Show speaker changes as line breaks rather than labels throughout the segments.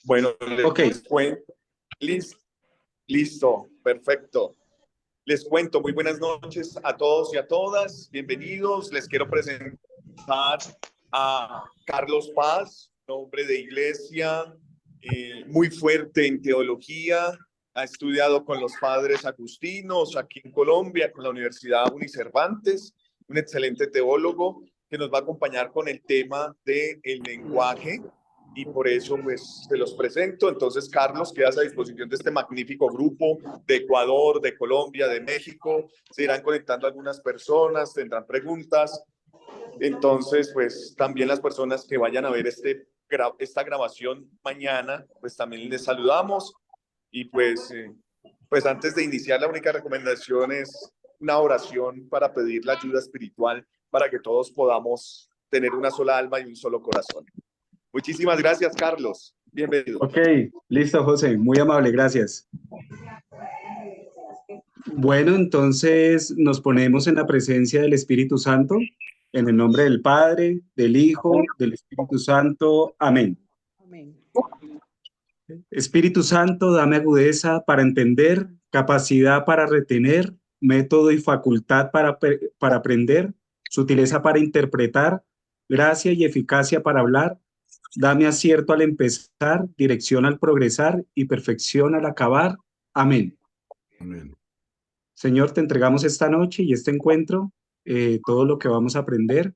Bueno,
Ok,
les cuento. Listo, perfecto. Les cuento, muy buenas noches a todos y a todas. Bienvenidos. Les quiero presentar a Carlos Paz, hombre de iglesia, muy fuerte en teología. Ha estudiado con los padres agustinos aquí en Colombia, con la Universidad Unicervantes, un excelente teólogo que nos va a acompañar con el tema del lenguaje y por eso pues se los presento. Entonces, Carlos, quedas a disposición de este magnífico grupo de Ecuador, de Colombia, de México. Se irán conectando algunas personas, tendrán preguntas. Entonces, pues también las personas que vayan a ver esta grabación mañana, pues también les saludamos. Y pues antes de iniciar, la única recomendación es una oración para pedir la ayuda espiritual para que todos podamos tener una sola alma y un solo corazón. Muchísimas gracias, Carlos. Bienvenido.
ok, listo, José, muy amable, gracias. Bueno, entonces nos ponemos en la presencia del Espíritu Santo, en el nombre del Padre, del Hijo, del Espíritu Santo. Amén.
Amén.
Espíritu Santo, dame agudeza para entender, capacidad para retener, método y facultad para aprender, sutileza para interpretar, gracia y eficacia para hablar. Dame acierto al empezar, dirección al progresar y perfección al acabar. Amén.
Amén.
Señor, te entregamos esta noche y este encuentro, todo lo que vamos a aprender,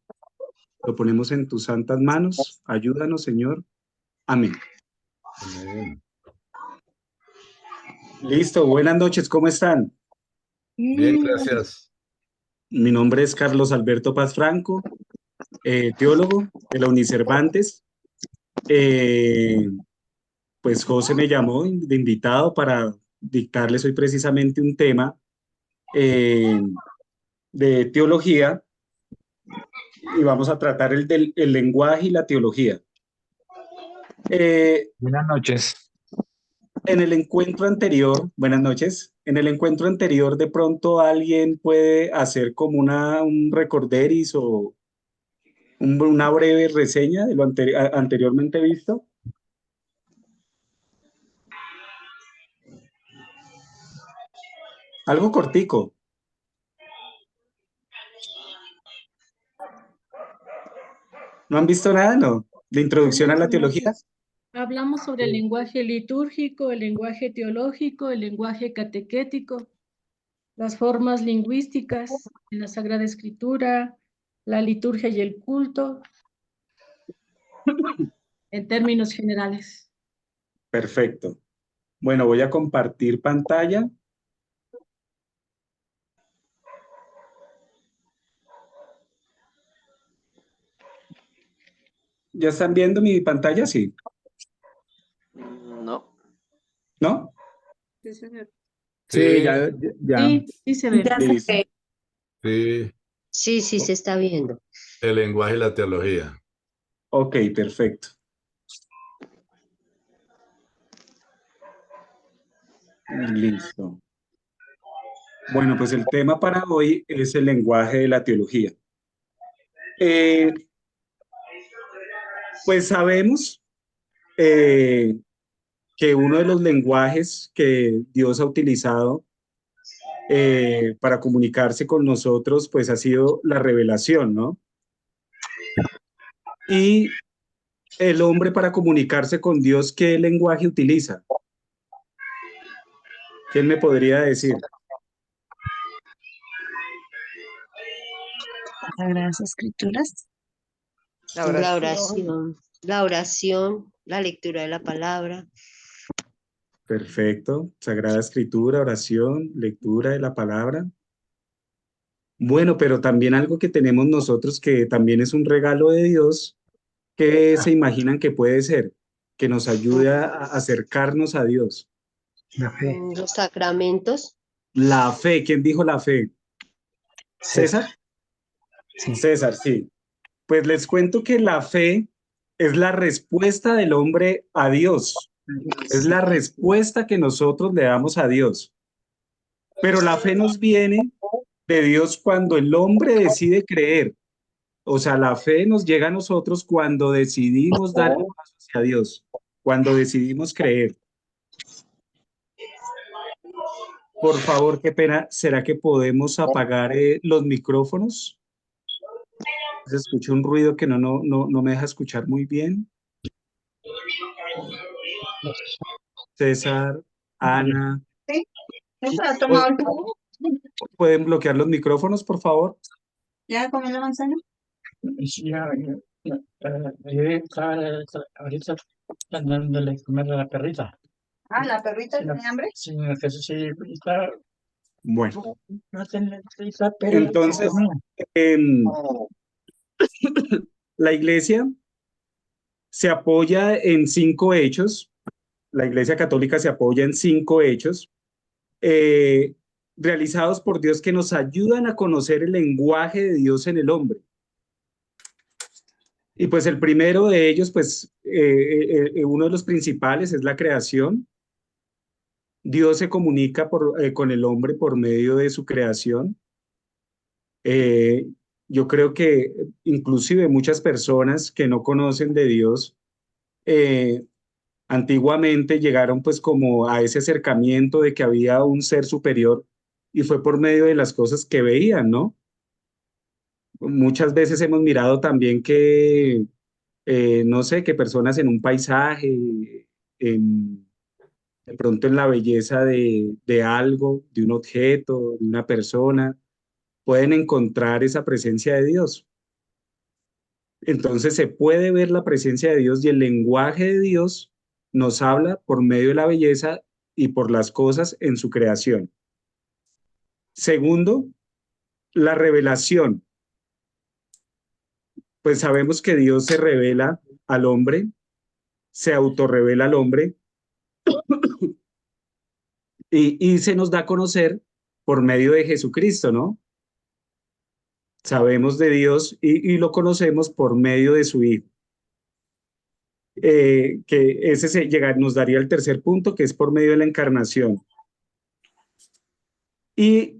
lo ponemos en tus santas manos. Ayúdanos, Señor. Amén.
Amén.
Listo, buenas noches, ¿cómo están?
Bien, gracias.
Mi nombre es Carlos Alberto Paz Franco, teólogo de la Unicervantes. Pues José me llamó de invitado para dictarles hoy precisamente un tema de teología y vamos a tratar el lenguaje y la teología.
Buenas noches.
En el encuentro anterior, buenas noches, en el encuentro anterior de pronto alguien puede hacer como un recorderis o una breve reseña de lo anteriormente visto. Algo cortico. ¿No han visto nada, no? De introducción a la teología.
Hablamos sobre el lenguaje litúrgico, el lenguaje teológico, el lenguaje catequético, las formas lingüísticas en la Sagrada Escritura, la liturgia y el culto, en términos generales.
Perfecto. Bueno, voy a compartir pantalla. ¿Ya están viendo mi pantalla? Sí.
No.
¿No?
Sí, señor.
Sí, ya.
Sí, se ve.
Listo.
Sí,
Sí, sí, se está viendo.
el lenguaje y la teología.
Ok, perfecto. Listo. Bueno, pues el tema para hoy es el lenguaje de la teología. Pues sabemos que uno de los lenguajes que Dios ha utilizado para comunicarse con nosotros, pues ha sido la revelación, ¿no? Y el hombre para comunicarse con Dios, ¿qué lenguaje utiliza? ¿Quién me podría decir?
Sagradas Escrituras.
La oración, la lectura de la palabra.
Perfecto. Sagrada Escritura, oración, lectura de la palabra. Bueno, pero también algo que tenemos nosotros que también es un regalo de Dios, ¿qué se imaginan que puede ser? Que nos ayude a acercarnos a Dios.
La fe.
Los sacramentos.
La fe, ¿quién dijo la fe? ¿César?
Sí.
César, sí. Pues les cuento que la fe es la respuesta del hombre a Dios. Es la respuesta que nosotros le damos a Dios. Pero la fe nos viene de Dios cuando el hombre decide creer. O sea, la fe nos llega a nosotros cuando decidimos dar el paso hacia Dios. cuando decidimos creer. Por favor, qué pena, ¿será que podemos apagar los micrófonos? Se escucha un ruido que no me deja escuchar muy bien. César, Ana,
¿Has tomado el jugo?
¿pueden bloquear los micrófonos, por favor?
¿Ya comió la manzana?
Sí, ahorita están dándole comer a la perrita.
Ah, ¿la perrita
Sí,
tiene hambre?
Sí, que sí, está,
Bueno,
no tiene prisa, pero
entonces, em, la iglesia se apoya en 5 hechos. La Iglesia Católica se apoya en 5 hechos eh, realizados por Dios que nos ayudan a conocer el lenguaje de Dios en el hombre. Y pues el primero de ellos, pues uno de los principales es la creación. Dios se comunica con el hombre por medio de su creación. Eh, yo creo que inclusive muchas personas que no conocen de Dios, eh, antiguamente llegaron pues como a ese acercamiento de que había un ser superior y fue por medio de las cosas que veían, ¿no? Muchas veces hemos mirado también que, no sé, que personas en un paisaje, de pronto en la belleza de algo, de un objeto, de una persona, pueden encontrar esa presencia de Dios. Entonces se puede ver la presencia de Dios y el lenguaje de Dios nos habla por medio de la belleza y por las cosas en su creación. Segundo, la revelación. Pues sabemos que Dios se revela al hombre, se autorrevela al hombre y se nos da a conocer por medio de Jesucristo, ¿no? Sabemos de Dios y lo conocemos por medio de su Hijo. Que ese nos daría el tercer punto, que es por medio de la encarnación. Y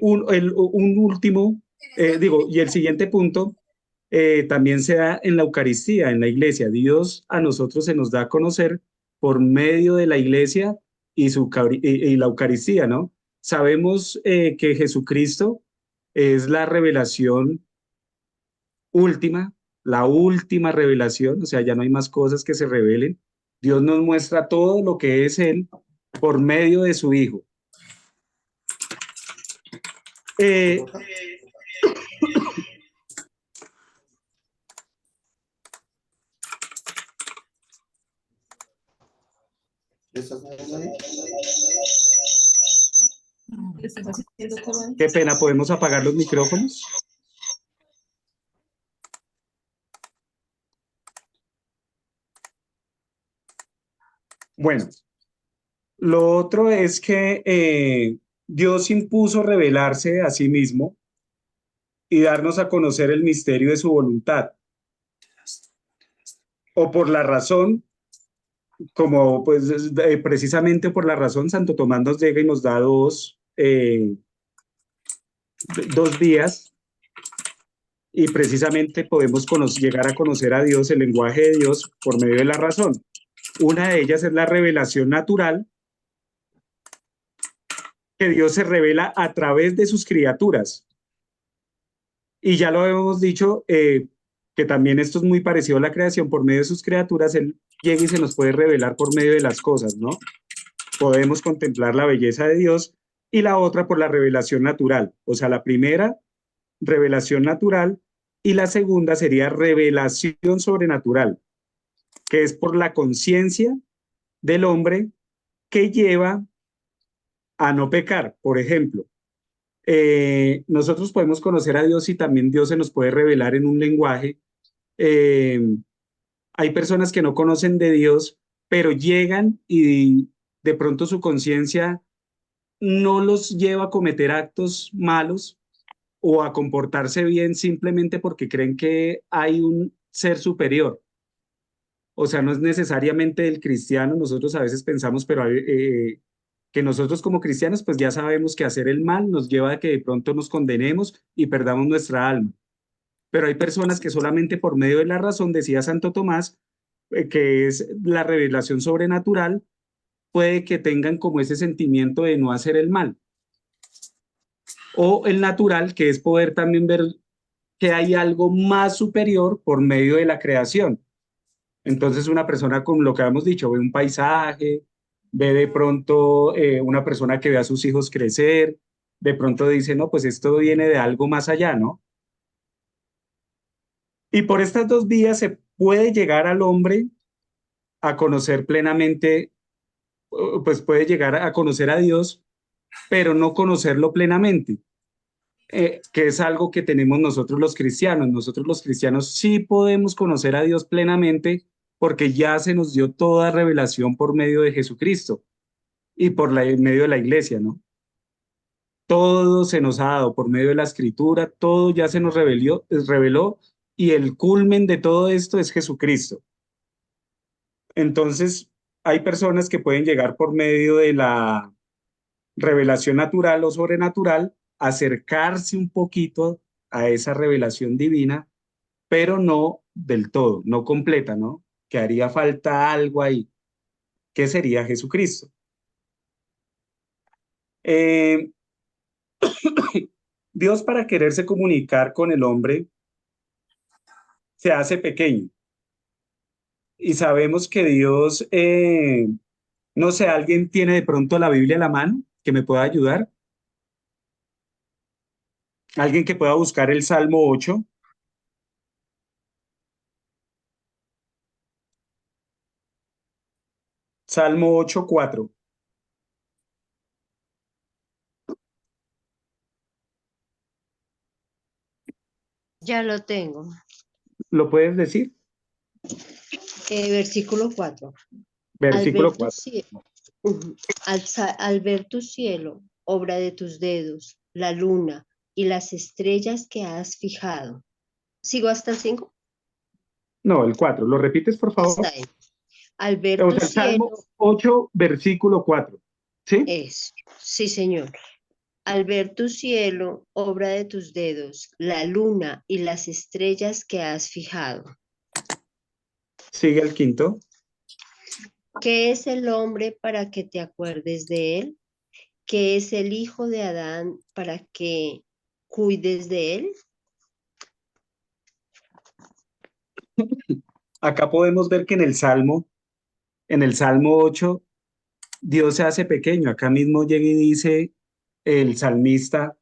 un último, y el siguiente punto también se da en la Eucaristía, en la iglesia. Dios a nosotros se nos da a conocer por medio de la iglesia y la Eucaristía, ¿no? Sabemos que Jesucristo es la revelación última, la última revelación, o sea, ya no hay más cosas que se revelen. Dios nos muestra todo lo que es Él por medio de su Hijo. Qué pena, ¿podemos apagar los micrófonos? Bueno, lo otro es que Dios impuso revelarse a sí mismo y darnos a conocer el misterio de su voluntad. O por la razón, como pues precisamente por la razón, Santo Tomás nos llega y nos da dos vías y precisamente podemos llegar a conocer a Dios, el lenguaje de Dios, por medio de la razón. Una de ellas es la revelación natural, que Dios se revela a través de sus criaturas. Y ya lo hemos dicho, que también esto es muy parecido a la creación, por medio de sus criaturas, Él llega y se nos puede revelar por medio de las cosas, ¿no? Podemos contemplar la belleza de Dios y la otra por la revelación natural. O sea, la primera, revelación natural, y la segunda sería revelación sobrenatural, que es por la conciencia del hombre que lleva a no pecar. Por ejemplo, nosotros podemos conocer a Dios y también Dios se nos puede revelar en un lenguaje. Hay personas que no conocen de Dios, pero llegan y de pronto su conciencia no los lleva a cometer actos malos o a comportarse bien simplemente porque creen que hay un ser superior. O sea, no es necesariamente el cristiano, nosotros a veces pensamos, pero que nosotros como cristianos pues ya sabemos que hacer el mal nos lleva a que de pronto nos condenemos y perdamos nuestra alma. Pero hay personas que solamente por medio de la razón, decía Santo Tomás, que es la revelación sobrenatural, puede que tengan como ese sentimiento de no hacer el mal. O el natural, que es poder también ver que hay algo más superior por medio de la creación. Entonces una persona, con lo que habíamos dicho, ve un paisaje, ve de pronto una persona que ve a sus hijos crecer, de pronto dice, no, pues esto viene de algo más allá, ¿no? Y por estas dos vías se puede llegar al hombre a conocer plenamente, pues puede llegar a conocer a Dios, pero no conocerlo plenamente, que es algo que tenemos nosotros los cristianos. Nosotros los cristianos sí podemos conocer a Dios plenamente porque ya se nos dio toda revelación por medio de Jesucristo y por medio de la iglesia, ¿no? Todo se nos ha dado por medio de la escritura, todo ya se nos reveló y el culmen de todo esto es Jesucristo. Entonces, hay personas que pueden llegar por medio de la revelación natural o sobrenatural, acercarse un poquito a esa revelación divina, pero no del todo, no completa, ¿no? Que haría falta algo ahí, que sería Jesucristo. Eh, Dios, para quererse comunicar con el hombre, se hace pequeño. Y sabemos que Dios, no sé, ¿alguien tiene de pronto la Biblia a la mano que me pueda ayudar? ¿Alguien que pueda buscar el Salmo 8? Salmo 8:4.
Ya lo tengo.
¿Lo puedes decir?
Versículo 4.
Versículo 4.
Ujú. Al ver tu cielo, obra de tus dedos, la luna y las estrellas que has fijado. ¿Sigo hasta el 5?
No, el 4. ¿Lo repites, por favor?
Hasta ahí. Al ver
O
tu
sea, el Salmo
cielo,
8, versículo 4. ¿Sí?
sí, señor. Al ver tu cielo, obra de tus dedos, la luna y las estrellas que has fijado.
Sigue el quinto.
¿Qué es el hombre para que te acuerdes de él? ¿Qué es el hijo de Adán para que cuides de él?
Acá podemos ver que en el Salmo 8, Dios se hace pequeño. Acá mismo llega y dice el salmista,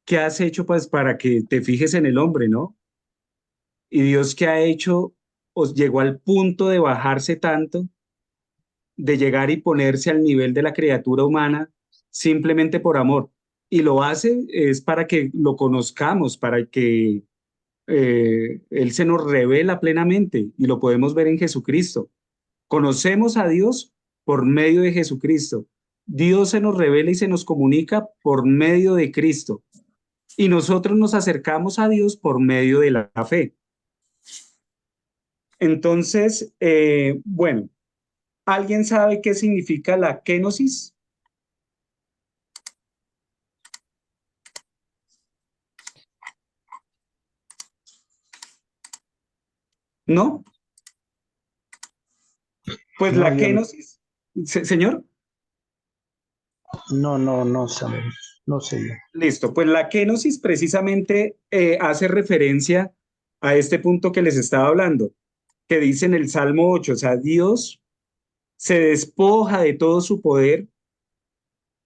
¿qué has hecho pues para que te fijes en el hombre, no? Y Dios, ¿qué ha hecho? Os llegó al punto de bajarse tanto, de llegar y ponerse al nivel de la criatura humana simplemente por amor. Y lo hace es para que lo conozcamos, para que Él se nos revela plenamente y lo podemos ver en Jesucristo. Conocemos a Dios por medio de Jesucristo. Dios se nos revela y se nos comunica por medio de Cristo. Y nosotros nos acercamos a Dios por medio de la fe. Entonces, bueno, ¿alguien sabe qué significa la kénosis? ¿No? Pues
No,
la
yo
kénosis, señor.
no sabemos, no sé yo.
Listo, pues la kénosis precisamente hace referencia a este punto que les estaba hablando, que dice en el Salmo 8, o sea, Dios se despoja de todo su poder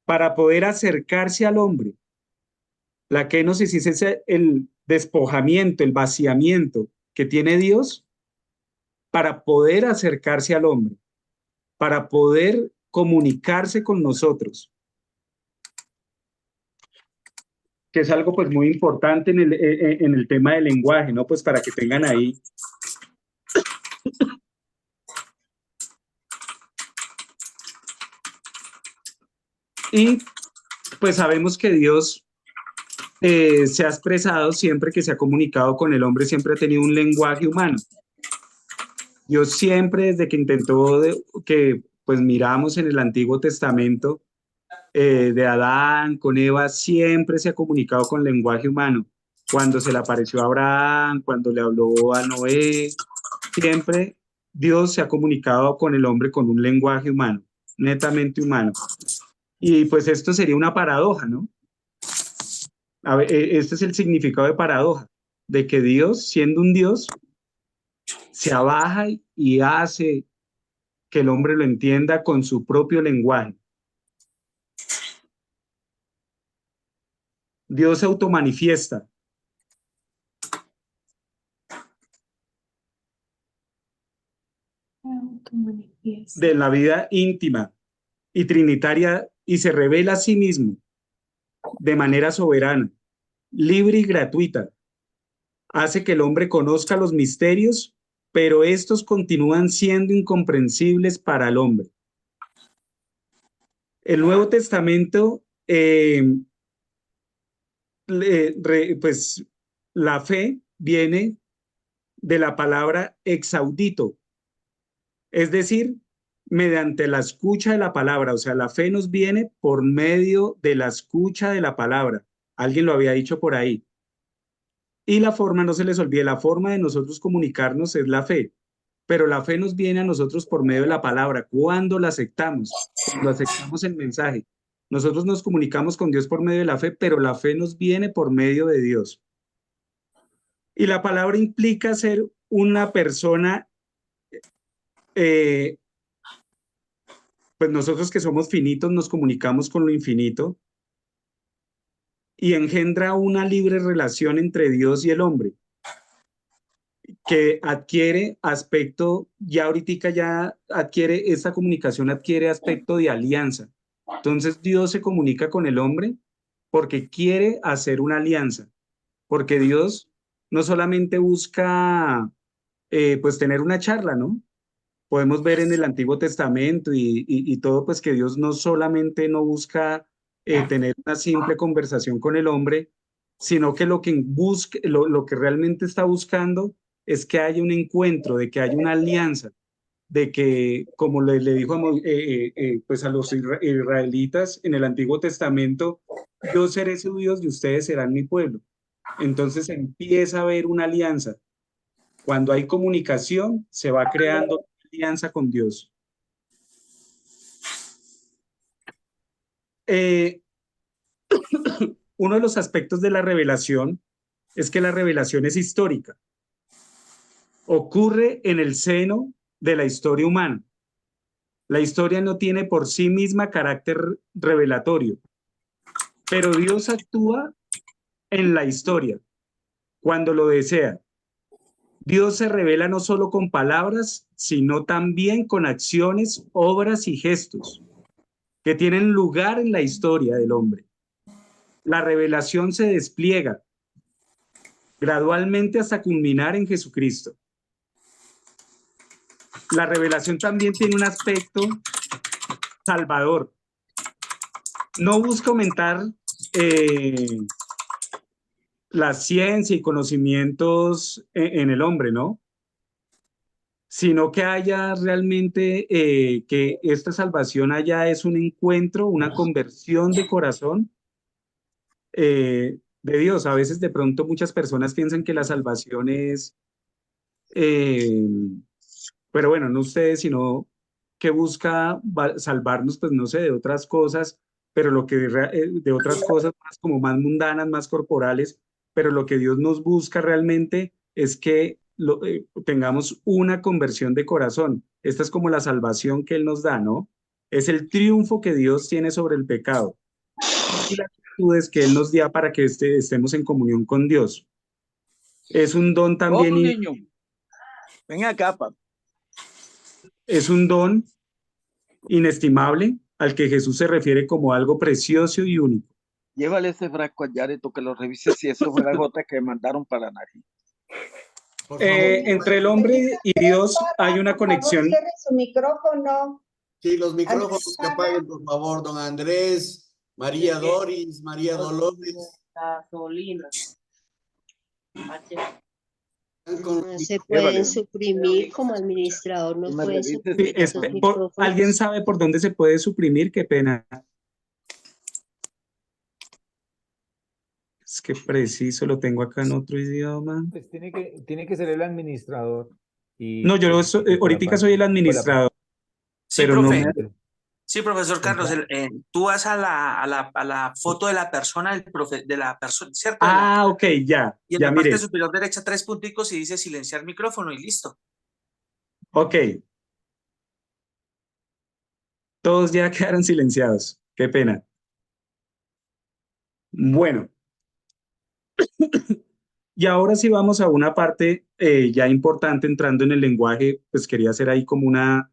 para poder acercarse al hombre. La kénosis es el despojamiento, el vaciamiento que tiene Dios para poder acercarse al hombre, para poder comunicarse con nosotros, que es algo pues muy importante en el tema del lenguaje, ¿no? Pues para que tengan ahí. Y pues sabemos que Dios se ha expresado siempre que se ha comunicado con el hombre, siempre ha tenido un lenguaje humano. Dios siempre, desde que intentó, que pues miramos en el Antiguo Testamento, de Adán con Eva, siempre se ha comunicado con lenguaje humano. Cuando se le apareció a Abraham, cuando le habló a Noé, siempre Dios se ha comunicado con el hombre con un lenguaje humano, netamente humano. Y pues esto sería una paradoja, ¿no? A ver, este es el significado de paradoja, de que Dios, siendo un Dios, se abaja y hace que el hombre lo entienda con su propio lenguaje. Dios se automanifiesta. De la vida íntima y trinitaria y se revela a sí mismo de manera soberana, libre y gratuita. Hace que el hombre conozca los misterios, pero estos continúan siendo incomprensibles para el hombre. El Nuevo Testamento, pues la fe viene de la palabra exaudito, es decir, mediante la escucha de la palabra. O sea, la fe nos viene por medio de la escucha de la palabra. Alguien lo había dicho por ahí. Y la forma, no se les olvide, la forma de nosotros comunicarnos es la fe, pero la fe nos viene a nosotros por medio de la palabra. ¿Cuándo la aceptamos? Cuando aceptamos el mensaje. Nosotros nos comunicamos con Dios por medio de la fe, pero la fe nos viene por medio de Dios. Y la palabra implica ser una persona, pues nosotros que somos finitos nos comunicamos con lo infinito y engendra una libre relación entre Dios y el hombre, que adquiere aspecto, ya ahorita ya adquiere, esta comunicación adquiere aspecto de alianza. Entonces Dios se comunica con el hombre porque quiere hacer una alianza, porque Dios no solamente busca pues tener una charla, ¿no? Podemos ver en el Antiguo Testamento y todo, pues que Dios no solamente no busca tener una simple conversación con el hombre, sino que lo que lo que realmente está buscando es que haya un encuentro, de que haya una alianza, de que, como le dijo pues a los israelitas en el Antiguo Testamento, yo seré su Dios y ustedes serán mi pueblo. Entonces empieza a haber una alianza. Cuando hay comunicación, se va creando una alianza con Dios. Uno de los aspectos de la revelación es que la revelación es histórica. Ocurre en el seno de la historia humana. La historia no tiene por sí misma carácter revelatorio, pero Dios actúa en la historia cuando lo desea. Dios se revela no solo con palabras, sino también con acciones, obras y gestos que tienen lugar en la historia del hombre. La revelación se despliega gradualmente hasta culminar en Jesucristo. La revelación también tiene un aspecto salvador. No busca aumentar la ciencia y conocimientos en el hombre, ¿no? Sino que haya realmente, que esta salvación haya es un encuentro, una conversión de corazón de Dios. A veces de pronto muchas personas piensan que la salvación es, pero bueno, no ustedes, sino que busca salvarnos, pues no sé, de otras cosas, pero lo que de otras cosas más como más mundanas, más corporales, pero lo que Dios nos busca realmente es que tengamos una conversión de corazón. Esta es como la salvación que Él nos da, ¿no? Es el triunfo que Dios tiene sobre el pecado y las virtudes que Él nos da para que estemos en comunión con Dios. Es un don también.
¿Cómo, niño? Ven acá, papá.
Es un don inestimable al que Jesús se refiere como algo precioso y único.
Llévale ese frasco a Yareto que lo revise si eso fue la gota que mandaron para la nariz.
Entre el hombre y Dios hay una conexión.
Por favor, cierre su micrófono.
Sí, los micrófonos que apaguen, por favor, don Andrés, María Doris, María Dolores.
No se pueden suprimir como administrador, no pueden suprimir esos micrófonos.
¿Alguien sabe por dónde se puede suprimir? Qué pena. Es que preciso, lo tengo acá en otro idioma.
Pues tiene que ser el administrador.
No, yo ahorita soy el administrador,
Sí,
pero no me...
profe. Sí, profesor Carlos, tú vas a la foto de la persona, de la persona, ¿cierto?
Ah, ok, ya,
Y en
ya
la parte
mire.
superior derecha 3 punticos y dice silenciar micrófono y listo.
Ok. Todos ya quedaron silenciados. Qué pena. Bueno. Y ahora sí vamos a una parte ya importante entrando en el lenguaje, pues quería hacer ahí como una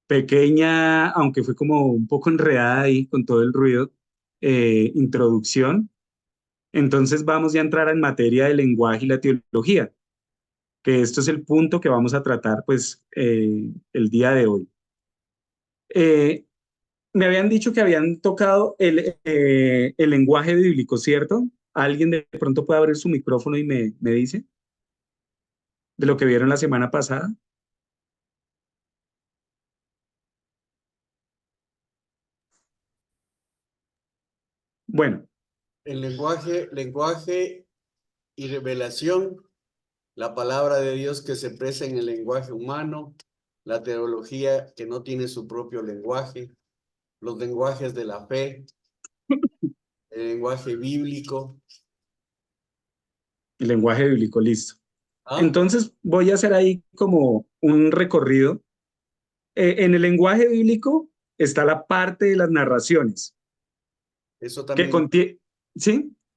pequeña, aunque fue como un poco enredada ahí con todo el ruido, introducción. Entonces vamos ya a entrar en materia del lenguaje y la teología, que esto es el punto que vamos a tratar pues el día de hoy. Me habían dicho que habían tocado el lenguaje bíblico, ¿cierto? ¿Alguien de pronto puede abrir su micrófono y me dice de lo que vieron la semana pasada? Bueno.
El lenguaje y revelación, la palabra de Dios que se expresa en el lenguaje humano, la teología que no tiene su propio lenguaje, los lenguajes de la fe, el lenguaje bíblico.
El lenguaje bíblico, listo.
¿Ah?
Entonces voy a hacer ahí como un recorrido. En el lenguaje bíblico está la parte de las narraciones.
Eso también.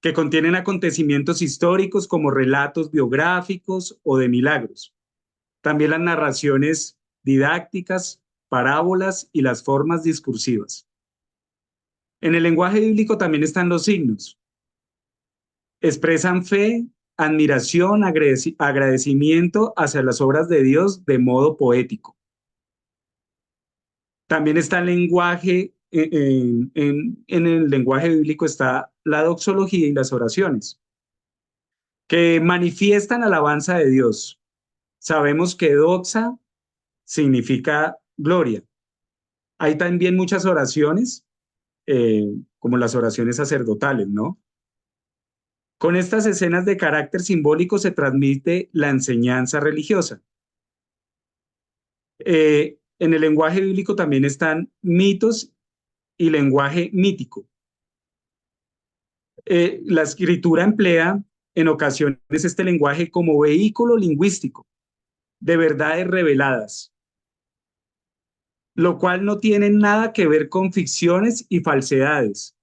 Que contienen acontecimientos históricos como relatos biográficos o de milagros. También las narraciones didácticas, parábolas y las formas discursivas. En el lenguaje bíblico también están los signos. Expresan fe, admiración, agradecimiento hacia las obras de Dios de modo poético. También está el lenguaje, en el lenguaje bíblico está la doxología y las oraciones, que manifiestan alabanza de Dios. Sabemos que doxa significa gloria. Hay también muchas oraciones, como las oraciones sacerdotales, ¿no? Con estas escenas de carácter simbólico se transmite la enseñanza religiosa. En el lenguaje bíblico también están mitos y lenguaje mítico. La escritura emplea en ocasiones este lenguaje como vehículo lingüístico de verdades reveladas, lo cual no tiene nada que ver con ficciones y falsedades.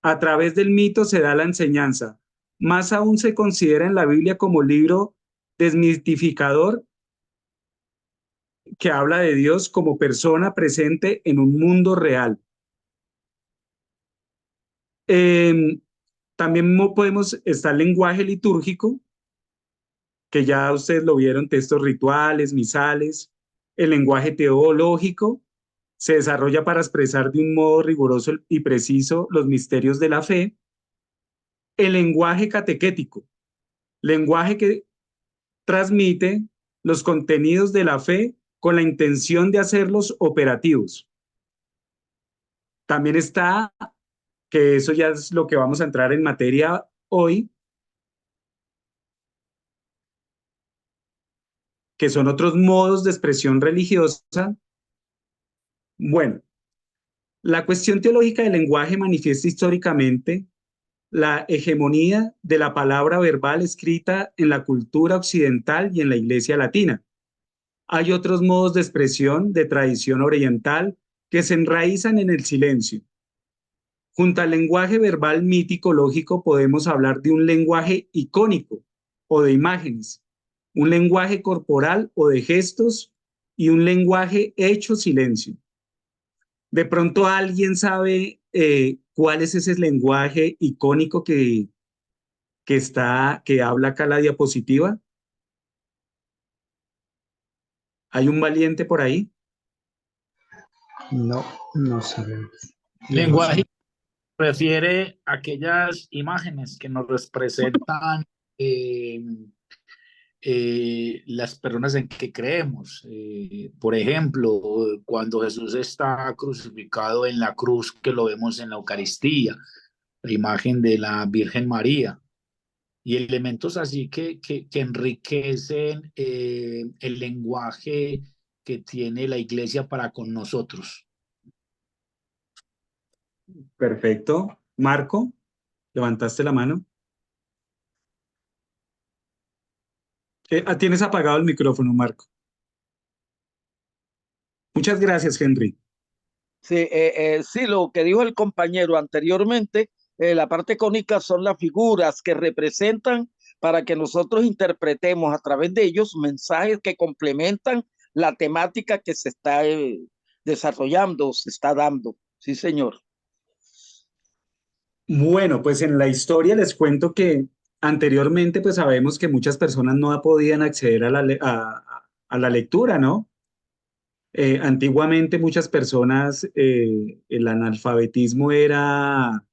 A través del mito se da la enseñanza. Más aún se considera en la Biblia como libro desmitificador que habla de Dios como persona presente en un mundo real. También está el lenguaje litúrgico, que ya ustedes lo vieron, textos rituales, misales. El lenguaje teológico se desarrolla para expresar de un modo riguroso y preciso los misterios de la fe. El lenguaje catequético, lenguaje que transmite los contenidos de la fe con la intención de hacerlos operativos. También está, que eso ya es lo que vamos a entrar en materia hoy, que son otros modos de expresión religiosa. Bueno, la cuestión teológica del lenguaje manifiesta históricamente la hegemonía de la palabra verbal escrita en la cultura occidental y en la Iglesia latina. Hay otros modos de expresión de tradición oriental que se enraizan en el silencio. Junto al lenguaje verbal mítico lógico podemos hablar de un lenguaje icónico o de imágenes, un lenguaje corporal o de gestos y un lenguaje hecho silencio. De pronto alguien sabe cuál es ese lenguaje icónico que habla acá la diapositiva. ¿Hay un valiente por ahí?
No, no sabemos.
Lenguaje refiere a aquellas imágenes que nos representan las personas en que creemos. Por ejemplo, cuando Jesús está crucificado en la cruz, que lo vemos en la Eucaristía, la imagen de la Virgen María. y elementos así que enriquecen el lenguaje que tiene la iglesia para con nosotros.
Perfecto. Marco, levantaste la mano. Tienes apagado el micrófono, Marco. Muchas gracias, Henry.
Sí, sí, lo que dijo el compañero anteriormente, la parte cónica son las figuras que representan para que nosotros interpretemos a través de ellos mensajes que complementan la temática que se está desarrollando, se está dando. Sí, señor.
Bueno, pues en la historia les cuento que anteriormente pues sabemos que muchas personas no podían acceder a a la lectura, ¿no? Antiguamente muchas personas, el analfabetismo era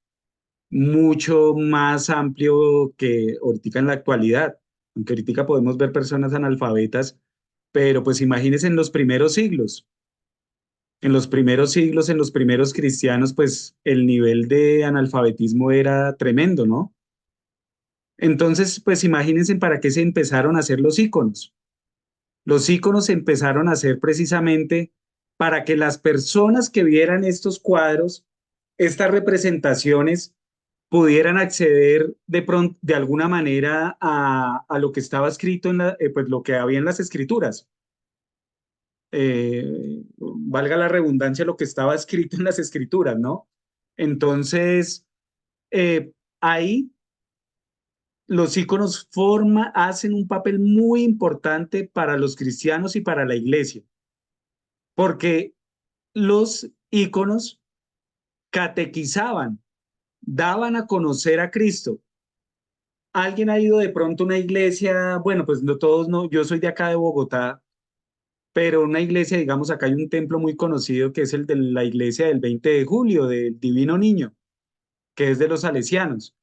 mucho más amplio que ahorita en la actualidad, aunque ahorita podemos ver personas analfabetas, pero pues imagínense en los primeros siglos. En los primeros siglos, en los primeros cristianos, pues el nivel de analfabetismo era tremendo, ¿no? Entonces, pues imagínense para qué se empezaron a hacer los íconos. Los íconos se empezaron a hacer precisamente para que las personas que vieran estos cuadros, estas representaciones, pudieran acceder de pronto, de alguna manera a lo que estaba escrito pues lo que había en las escrituras. Valga la redundancia, lo que estaba escrito en las escrituras, ¿no? Entonces, ahí los íconos hacen un papel muy importante para los cristianos y para la iglesia, porque los íconos catequizaban, daban a conocer a Cristo. ¿Alguien ha ido de pronto a una iglesia? Bueno, pues no todos, no, yo soy de acá de Bogotá, pero una iglesia, digamos, acá hay un templo muy conocido que es el de la iglesia del 20 de julio, del Divino Niño, que es de los salesianos.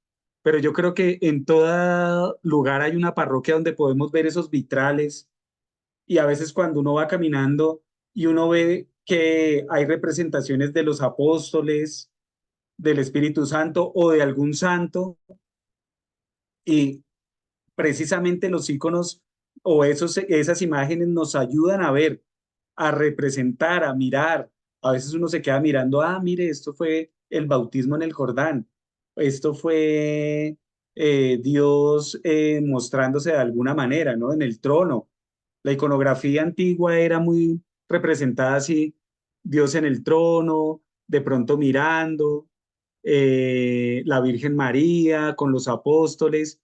Pero yo creo que en todo lugar hay una parroquia donde podemos ver esos vitrales y a veces cuando uno va caminando y uno ve que hay representaciones de los apóstoles, del Espíritu Santo o de algún santo y precisamente los íconos o esas imágenes nos ayudan a ver, a representar, a mirar. A veces uno se queda mirando, mire, esto fue el bautismo en el Jordán, esto fue Dios mostrándose de alguna manera, ¿no? En el trono. La iconografía antigua era muy representada así, Dios en el trono, de pronto mirando, la Virgen María con los apóstoles,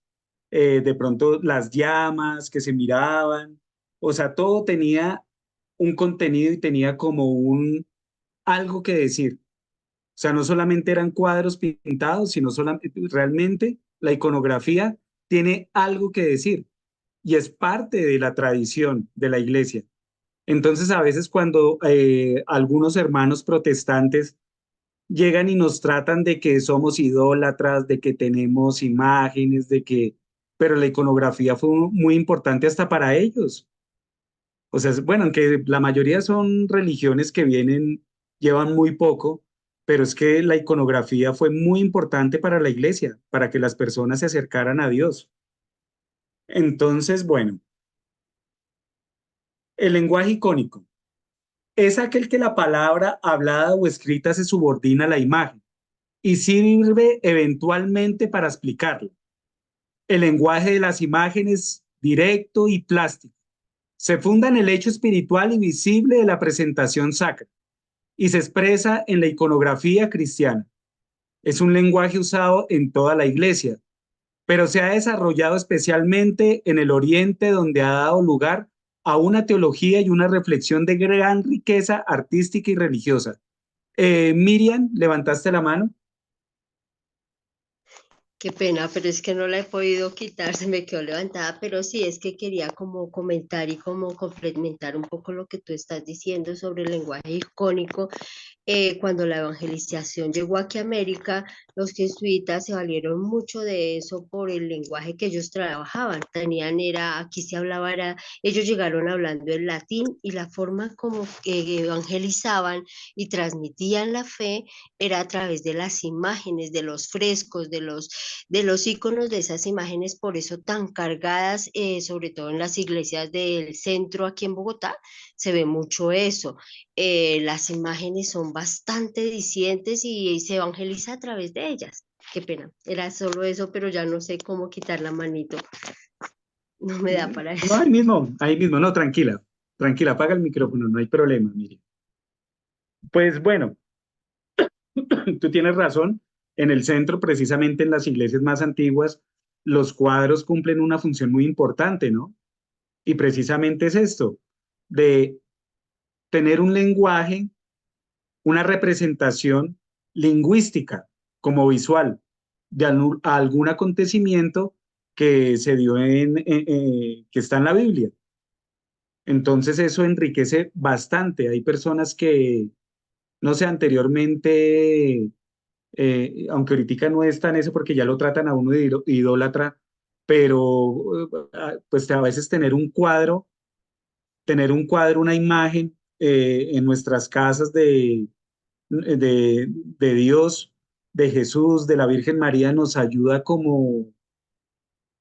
de pronto las llamas que se miraban, o sea, todo tenía un contenido y tenía como algo que decir. O sea, no solamente eran cuadros pintados, sino realmente la iconografía tiene algo que decir y es parte de la tradición de la iglesia. Entonces, a veces cuando algunos hermanos protestantes llegan y nos tratan de que somos idólatras, de que tenemos imágenes, pero la iconografía fue muy importante hasta para ellos. O sea, bueno, aunque la mayoría son religiones que llevan muy poco, pero es que la iconografía fue muy importante para la iglesia, para que las personas se acercaran a Dios. Entonces, bueno, el lenguaje icónico es aquel que la palabra hablada o escrita se subordina a la imagen y sirve eventualmente para explicarla. El lenguaje de las imágenes directo y plástico se funda en el hecho espiritual y visible de la presentación sacra y se expresa en la iconografía cristiana. Es un lenguaje usado en toda la iglesia, pero se ha desarrollado especialmente en el Oriente, donde ha dado lugar a una teología y una reflexión de gran riqueza artística y religiosa. Miriam, levantaste la mano.
Qué pena, pero es que no la he podido quitar, se me quedó levantada, pero sí es que quería como comentar y como complementar un poco lo que tú estás diciendo sobre el lenguaje icónico. Cuando la evangelización llegó aquí a América, los jesuitas se valieron mucho de eso por el lenguaje que ellos trabajaban. Aquí se hablaba, ellos llegaron hablando en latín y la forma como evangelizaban y transmitían la fe era a través de las imágenes, de los frescos, de los iconos de esas imágenes, por eso tan cargadas, sobre todo en las iglesias del centro aquí en Bogotá, se ve mucho eso. Las imágenes son bastante dicientes y se evangeliza a través de ellas. Qué pena, era solo eso, pero ya no sé cómo quitar la manito. No me da para
No,
eso.
ahí mismo, no, tranquila, tranquila, apaga el micrófono, no hay problema, mire. Pues bueno, tú tienes razón, en el centro, precisamente en las iglesias más antiguas, los cuadros cumplen una función muy importante, ¿no? Y precisamente es esto, de tener un lenguaje, una representación lingüística como visual de algún acontecimiento que se dio que está en la Biblia. Entonces eso enriquece bastante. Hay personas que, no sé, anteriormente, aunque ahorita no está en eso porque ya lo tratan a uno de idólatra, pero pues a veces una imagen en nuestras casas de Dios, de Jesús, de la Virgen María, nos ayuda como,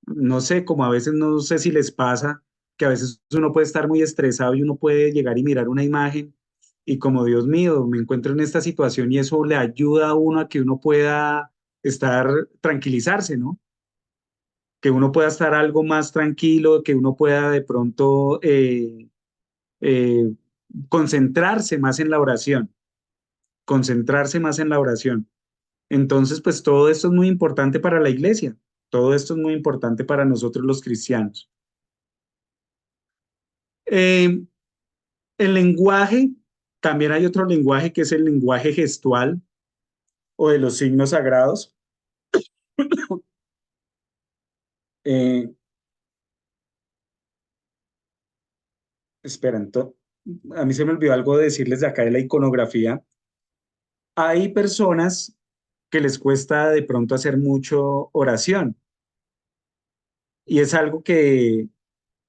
no sé, como a veces no sé si les pasa, que a veces uno puede estar muy estresado y uno puede llegar y mirar una imagen y como Dios mío, me encuentro en esta situación y eso le ayuda a uno a que uno pueda tranquilizarse, ¿no? Que uno pueda estar algo más tranquilo, que uno pueda de pronto eh, concentrarse más en la oración, concentrarse más en la oración. Entonces, pues todo esto es muy importante para la iglesia, todo esto es muy importante para nosotros los cristianos. Eh, el lenguaje, también hay otro lenguaje que es el lenguaje gestual o de los signos sagrados. Eh, espera, a mí se me olvidó algo de decirles de acá de la iconografía. Hay personas que les cuesta de pronto hacer mucho oración y es algo que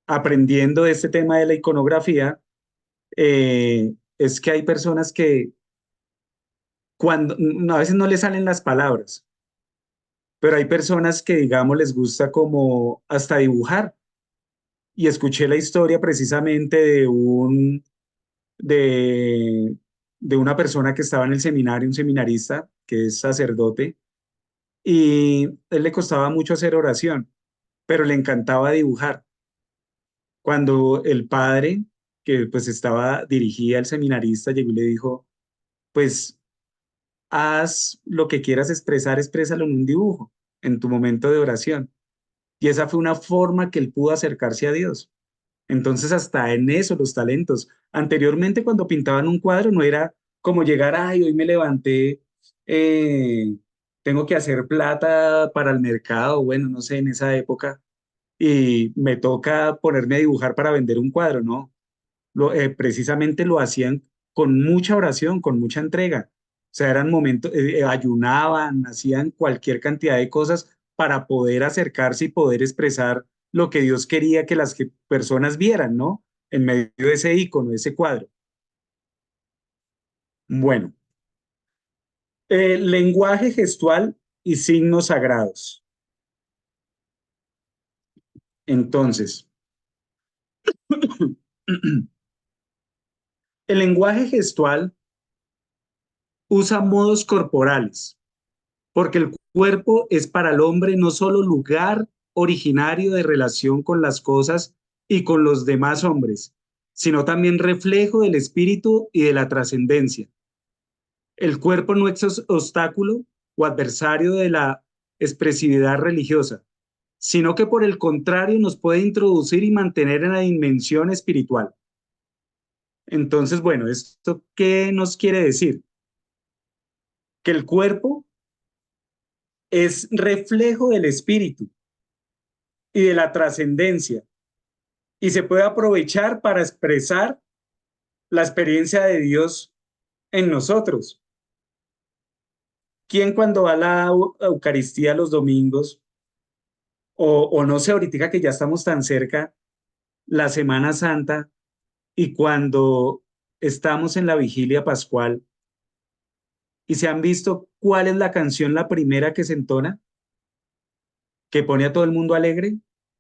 aprendiendo este tema de la iconografía, es que hay personas que a veces no les salen las palabras, pero hay personas que, digamos, les gusta como hasta dibujar. Y escuché la historia precisamente de, de una persona que estaba en el seminario, un seminarista que es sacerdote, y él le costaba mucho hacer oración, pero le encantaba dibujar. Cuando el padre, que pues dirigía al seminarista, llegó y le dijo, pues haz lo que quieras expresar, exprésalo en un dibujo, en tu momento de oración. Y esa fue una forma que él pudo acercarse a Dios. Entonces, hasta en eso, los talentos. Anteriormente, cuando pintaban un cuadro, no era como llegar, ay, hoy me levanté, eh, tengo que hacer plata para el mercado, bueno, no sé, en esa época, y me toca ponerme a dibujar para vender un cuadro, ¿no? Precisamente lo hacían con mucha oración, con mucha entrega. O sea, eran momentos, ayunaban, hacían cualquier cantidad de cosas para poder acercarse y poder expresar lo que Dios quería que las personas vieran, ¿no? En medio de ese icono, de ese cuadro. Bueno, lenguaje gestual y signos sagrados. Entonces, el lenguaje gestual usa modos corporales porque el cuerpo es para el hombre no solo lugar originario de relación con las cosas y con los demás hombres, sino también reflejo del espíritu y de la trascendencia. El cuerpo no es obstáculo o adversario de la expresividad religiosa, sino que por el contrario nos puede introducir y mantener en la dimensión espiritual. Entonces, bueno, ¿esto qué nos quiere decir? Que el cuerpo es reflejo del espíritu y de la trascendencia y se puede aprovechar para expresar la experiencia de Dios en nosotros. ¿Quién cuando va a la Eucaristía los domingos o no sé, ahorita que ya estamos tan cerca, la Semana Santa y cuando estamos en la vigilia pascual y se han visto cuál es la canción la primera que se entona? que pone a todo el mundo alegre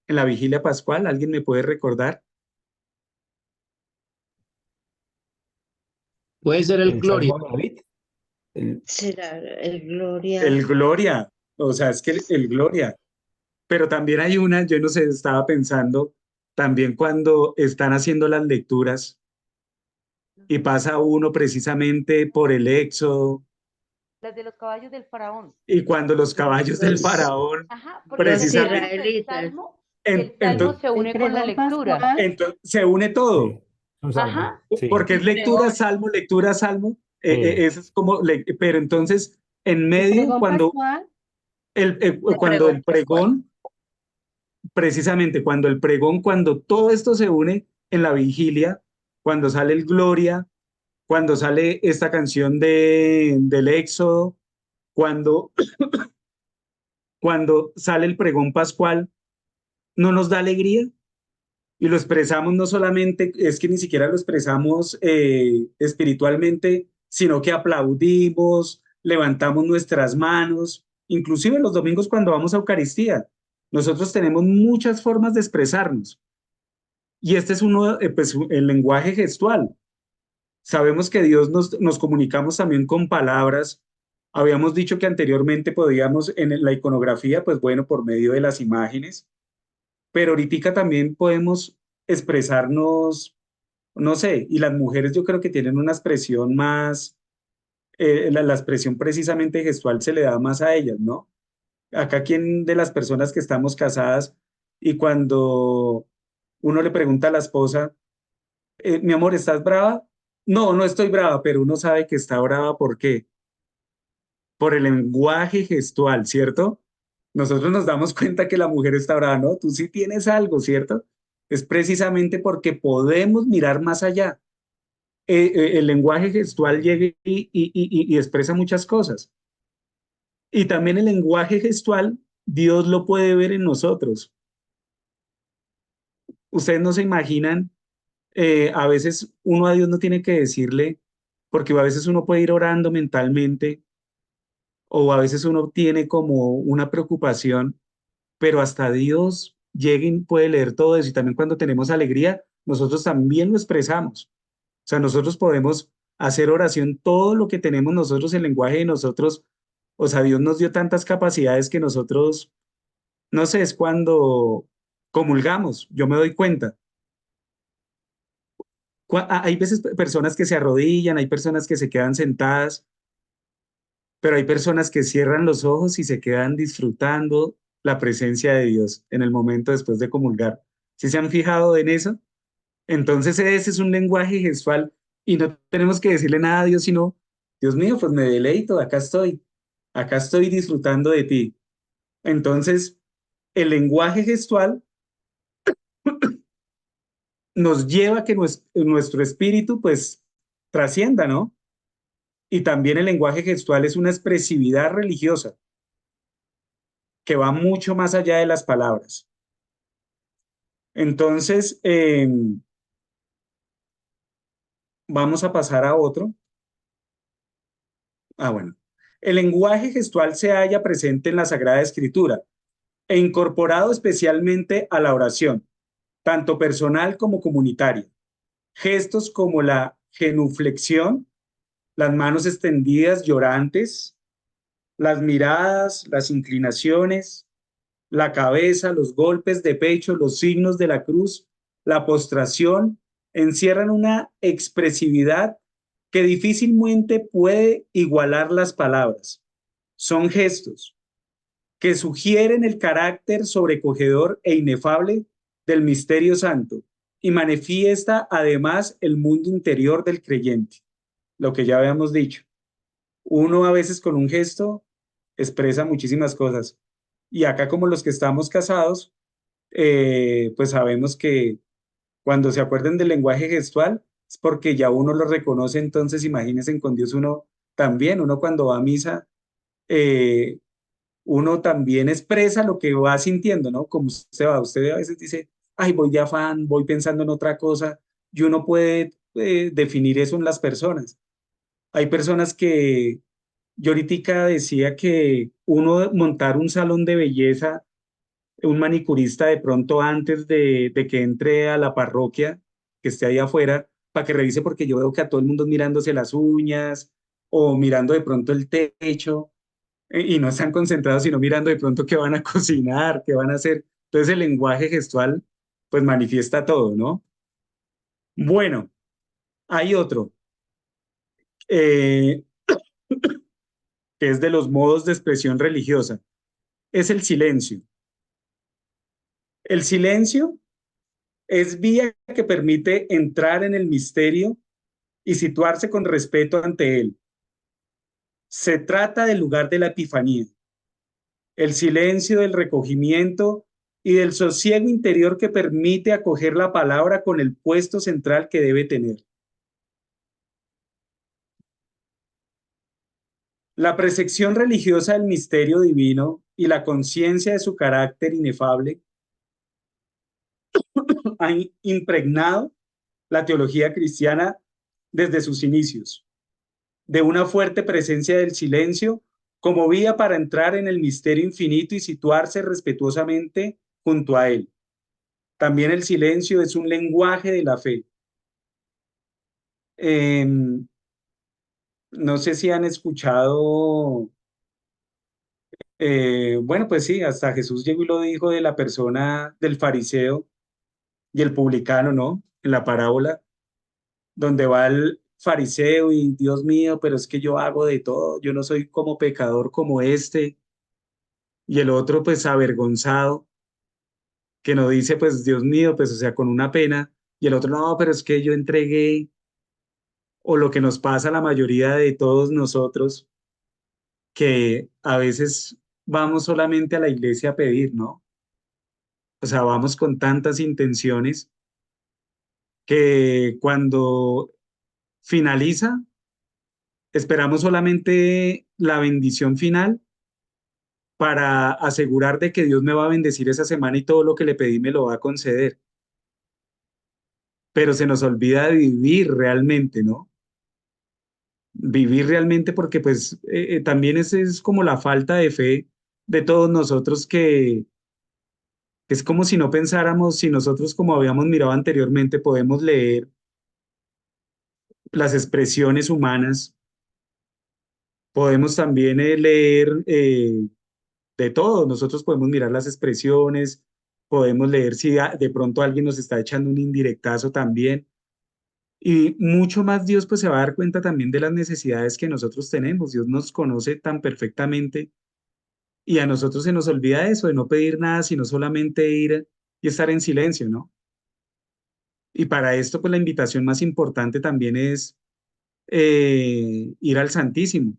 en la vigilia pascual? ¿Alguien me puede recordar?
Puede ser el
El
Gloria.
Salmo de David.
Será el Gloria.
El Gloria, o sea, es que el Gloria. Pero también hay una, yo no sé, estaba pensando, también cuando están haciendo las lecturas y pasa uno precisamente por el Éxodo,
Las de los caballos del faraón.
y cuando los caballos del
Los,
faraón,
Ajá, porque
los
precisamente,
terminamos el
israelitas.
salmo y el salmo
entonces,
se une con la
pregón
lectura.
pascual,
se une todo,
Sí, un salmo.
Ajá.
Sí,
porque es lectura, salmo,
sí.
eso es como, pero entonces, en
el
medio,
pregón pascual,
cuando el pregón, precisamente cuando el pregón, cuando todo esto se une en la vigilia, cuando sale el Gloria, cuando sale esta canción del Éxodo, cuando, cuando sale el pregón pascual, ¿no nos da alegría? Y lo expresamos no solamente, es que ni siquiera lo expresamos espiritualmente, sino que aplaudimos, levantamos nuestras manos, inclusive los domingos cuando vamos a Eucaristía. Nosotros tenemos muchas formas de expresarnos. Y este es uno, pues el lenguaje gestual. Sabemos que Dios nos comunicamos también con palabras. Habíamos dicho que anteriormente podíamos en la iconografía, pues bueno, por medio de las imágenes, pero ahorita también podemos expresarnos, no sé, y las mujeres yo creo que tienen una expresión más, la expresión precisamente gestual se le da más a ellas, ¿no? Acá, ¿quién de las personas que estamos casadas y cuando uno le pregunta a la esposa, mi amor, ¿estás brava? No, no estoy brava, pero uno sabe que está brava, ¿por qué? Por el lenguaje gestual, ¿cierto? Nosotros nos damos cuenta que la mujer está brava, ¿no? Tú sí tienes algo, ¿cierto? Es precisamente porque podemos mirar más allá. El lenguaje gestual llega y expresa muchas cosas. Y también el lenguaje gestual, Dios lo puede ver en nosotros. Ustedes no se imaginan, a veces uno a Dios no tiene que decirle, porque a veces uno puede ir orando mentalmente, o a veces uno tiene como una preocupación, pero hasta Dios llega y puede leer todo eso. Y también cuando tenemos alegría, nosotros también lo expresamos. O sea, nosotros podemos hacer oración, todo lo que tenemos nosotros, el lenguaje de nosotros. O sea, Dios nos dio tantas capacidades que nosotros, no sé, es cuando comulgamos, yo me doy cuenta. Hay veces personas que se arrodillan, hay personas que se quedan sentadas, pero hay personas que cierran los ojos y se quedan disfrutando la presencia de Dios en el momento después de comulgar. ¿Sí se han fijado en eso? Entonces ese es un lenguaje gestual y no tenemos que decirle nada a Dios, sino, Dios mío, pues me deleito, acá estoy disfrutando de ti. Entonces, el lenguaje gestual nos lleva a que nuestro espíritu pues trascienda, ¿no? Y también el lenguaje gestual es una expresividad religiosa que va mucho más allá de las palabras. Entonces, vamos a pasar a otro. Bueno. El lenguaje gestual se halla presente en la Sagrada Escritura e incorporado especialmente a la oración, tanto personal como comunitaria. Gestos como la genuflexión, las manos extendidas llorantes, las miradas, las inclinaciones, la cabeza, los golpes de pecho, los signos de la cruz, la postración, encierran una expresividad que difícilmente puede igualar las palabras. Son gestos que sugieren el carácter sobrecogedor e inefable del misterio santo y manifiesta además el mundo interior del creyente, lo que ya habíamos dicho. Uno a veces con un gesto expresa muchísimas cosas. Y acá como los que estamos casados, pues sabemos que cuando se acuerden del lenguaje gestual es porque ya uno lo reconoce, entonces imagínense con Dios uno también, uno cuando va a misa, uno también expresa lo que va sintiendo, ¿no? Como usted a veces dice, ay, voy de afán, voy pensando en otra cosa, y uno puede definir eso en las personas. Hay personas que, yo ahorita decía que uno montar un salón de belleza un manicurista de pronto antes de que entre a la parroquia, que esté ahí afuera, para que revise porque yo veo que a todo el mundo es mirándose las uñas o mirando de pronto el techo y no están concentrados, sino mirando de pronto qué van a cocinar, qué van a hacer. Entonces el lenguaje gestual pues manifiesta todo, ¿no? Bueno, hay otro, eh, que es de los modos de expresión religiosa, es el silencio. El silencio es vía que permite entrar en el misterio y situarse con respeto ante él. Se trata del lugar de la epifanía, el silencio del recogimiento y del sosiego interior que permite acoger la palabra con el puesto central que debe tener. La percepción religiosa del misterio divino y la conciencia de su carácter inefable han impregnado la teología cristiana desde sus inicios, de una fuerte presencia del silencio como vía para entrar en el misterio infinito y situarse respetuosamente junto a él. También el silencio es un lenguaje de la fe. No sé si han escuchado, bueno, pues sí, hasta Jesús llegó y lo dijo de la persona del fariseo y el publicano, ¿no? En la parábola, donde va el fariseo y Dios mío, pero es que yo hago de todo, yo no soy como pecador como este, y el otro pues avergonzado, que no dice pues Dios mío, pues o sea, con una pena, y el otro no, pero es que yo entregué, o lo que nos pasa a la mayoría de todos nosotros, que a veces vamos solamente a la iglesia a pedir, ¿no? O sea, vamos con tantas intenciones que cuando finaliza, esperamos solamente la bendición final para asegurar de que Dios me va a bendecir esa semana y todo lo que le pedí me lo va a conceder. Pero se nos olvida de vivir realmente, ¿no? Vivir realmente porque pues también es como la falta de fe de todos nosotros que es como si no pensáramos, si nosotros como habíamos mirado anteriormente podemos leer las expresiones humanas, podemos también leer de todo, nosotros podemos mirar las expresiones, podemos leer si de pronto alguien nos está echando un indirectazo también. Y mucho más Dios pues se va a dar cuenta también de las necesidades que nosotros tenemos. Dios nos conoce tan perfectamente y a nosotros se nos olvida eso, de no pedir nada, sino solamente ir y estar en silencio, ¿no? Y para esto pues la invitación más importante también es ir al Santísimo.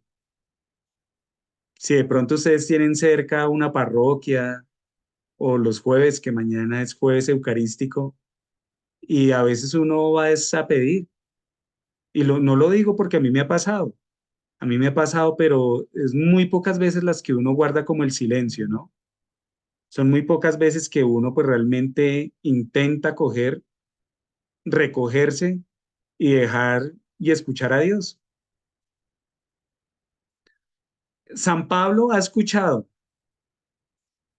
Si de pronto ustedes tienen cerca una parroquia o los jueves, que mañana es jueves eucarístico, y a veces uno va a pedir, y no lo digo porque a mí me ha pasado, pero es muy pocas veces las que uno guarda como el silencio, ¿no? Son muy pocas veces que uno pues realmente intenta recogerse y dejar y escuchar a Dios. San Pablo ha escuchado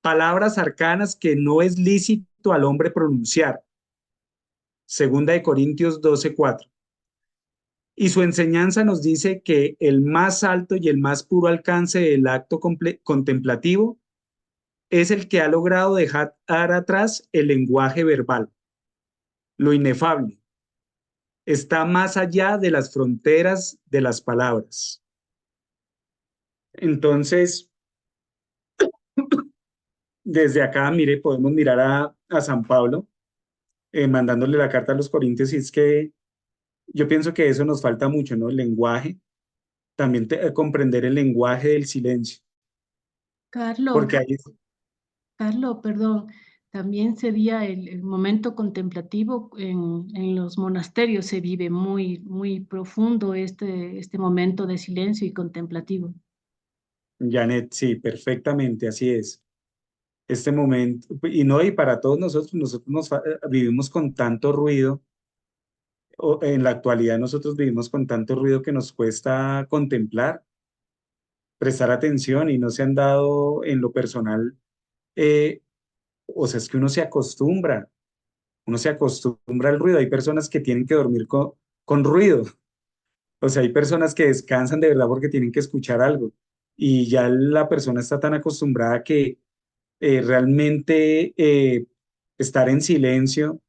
palabras arcanas que no es lícito al hombre pronunciar. Segunda de Corintios 12:4. Y su enseñanza nos dice que el más alto y el más puro alcance del acto contemplativo es el que ha logrado dejar atrás el lenguaje verbal, lo inefable. Está más allá de las fronteras de las palabras. Entonces, desde acá, mire, podemos mirar a San Pablo, mandándole la carta a los Corintios, y es que yo pienso que eso nos falta mucho, ¿no? El lenguaje, también comprender el lenguaje del silencio, porque ahí
Carlos, perdón, también sería el momento contemplativo en los monasterios, se vive muy, muy profundo este momento de silencio y contemplativo.
Janet, sí, perfectamente, así es. Este momento, y no, y para todos nosotros vivimos con tanto ruido, en la actualidad nosotros vivimos con tanto ruido que nos cuesta contemplar, prestar atención y no se han dado en lo personal o sea, es que uno se acostumbra al ruido. Hay personas que tienen que dormir con ruido, o sea, hay personas que descansan de verdad porque tienen que escuchar algo y ya la persona está tan acostumbrada que realmente estar en silencio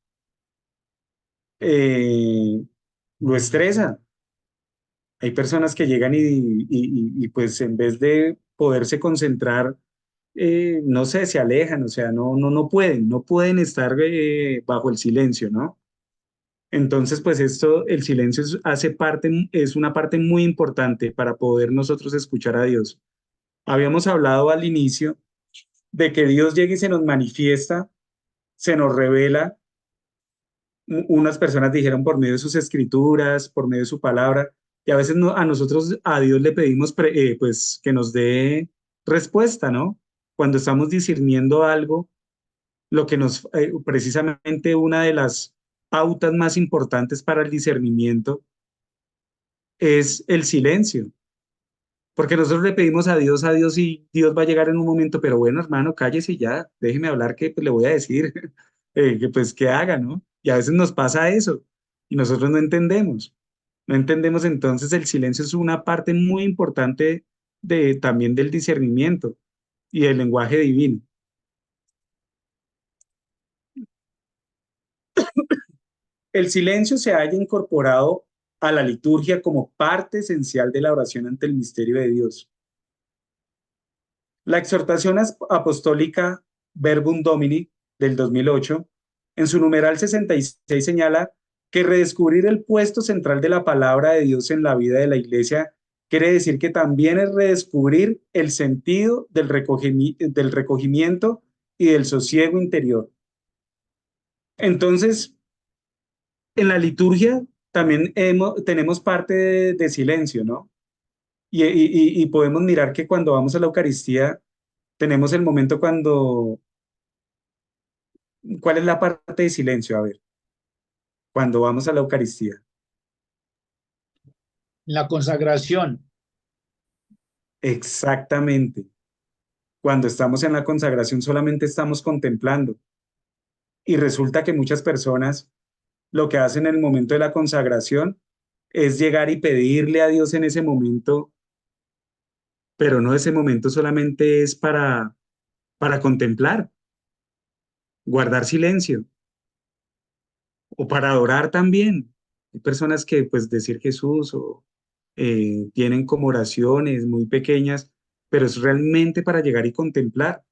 eh, lo estresa. Hay personas que llegan y, pues en vez de poderse concentrar, no sé, se alejan, o sea, no pueden estar bajo el silencio, ¿no? Entonces, pues esto, el silencio hace parte, es una parte muy importante para poder nosotros escuchar a Dios. Habíamos hablado al inicio de que Dios llega y se nos manifiesta, se nos revela. Unas personas dijeron por medio de sus escrituras, por medio de su palabra, y a veces a nosotros, a Dios le pedimos pues que nos dé respuesta, ¿no? Cuando estamos discerniendo algo, lo que precisamente una de las pautas más importantes para el discernimiento es el silencio, porque nosotros le pedimos a Dios y Dios va a llegar en un momento, pero bueno, hermano, cállese ya, déjeme hablar que pues, le voy a decir que pues que haga, ¿no? Y a veces nos pasa eso y nosotros no entendemos entonces el silencio es una parte muy importante también del discernimiento y del lenguaje divino. El silencio se haya incorporado a la liturgia como parte esencial de la oración ante el misterio de Dios. La exhortación apostólica Verbum Domini del 2008, en su numeral 66 señala que redescubrir el puesto central de la palabra de Dios en la vida de la Iglesia quiere decir que también es redescubrir el sentido del recogimiento y del sosiego interior. Entonces, en la liturgia también tenemos parte de silencio, ¿no? Y podemos mirar que cuando vamos a la Eucaristía, tenemos el momento cuando... ¿Cuál es la parte de silencio? A ver, cuando vamos a la Eucaristía.
La consagración.
Exactamente. Cuando estamos en la consagración solamente estamos contemplando. Y resulta que muchas personas lo que hacen en el momento de la consagración es llegar y pedirle a Dios en ese momento, pero no, ese momento solamente es para contemplar, guardar silencio o para adorar también. Hay personas que pues decir Jesús o tienen como oraciones muy pequeñas, pero es realmente para llegar y contemplar.